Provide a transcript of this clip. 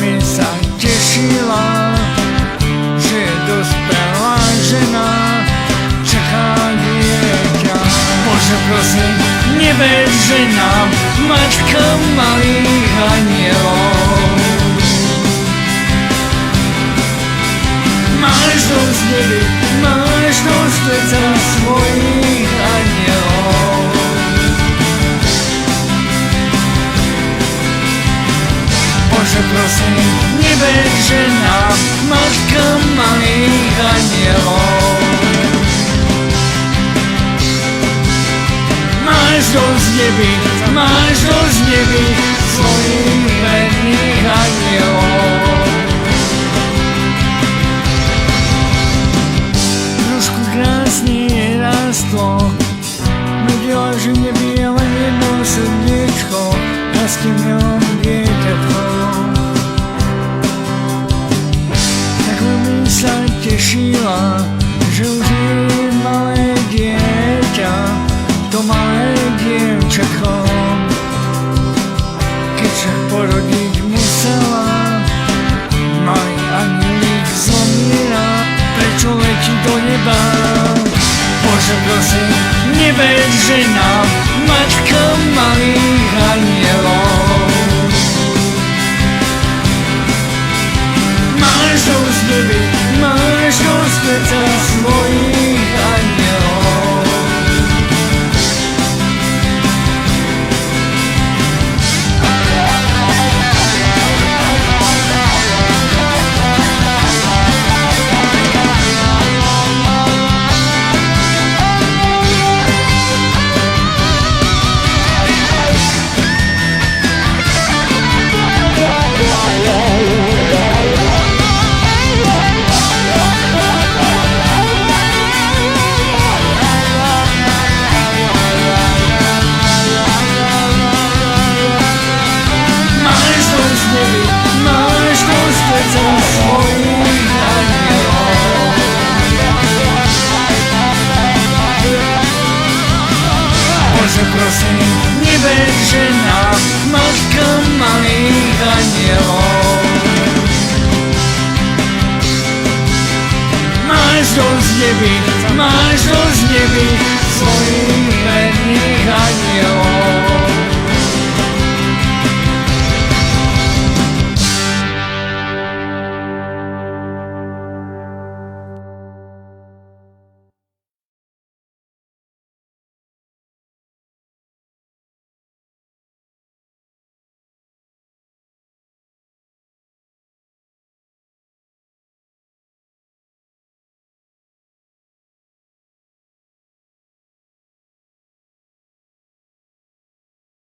mi sa tešila, že dospelá žena čaká dieťa. Bože prosím, neber, že nám matka malých anielov. Máš dosť neby, máš dosť srdca svojich anielov. Bože prosím, neber, že nám matka malých anielov. Máš dosť neby, máš dosť neby svojich verných anielov. Trošku krásne rastlo, vedela, že nebije len jedno srdiečko a s tým ňom dieťatko. Tak veľmi sa tešila, že už je malé dieťa, to malé dievčatko. Keď však porodiť musela, malý anielík zomiera, prečo letí do neba? Bože prosím, neber, že nám matka malých anielov. Máš dosť neby, máš dosť srdca svojich anielov. Bože prosím, neber, že nám matka malých anielov. Máš dosť neby, máš dosť neby svojich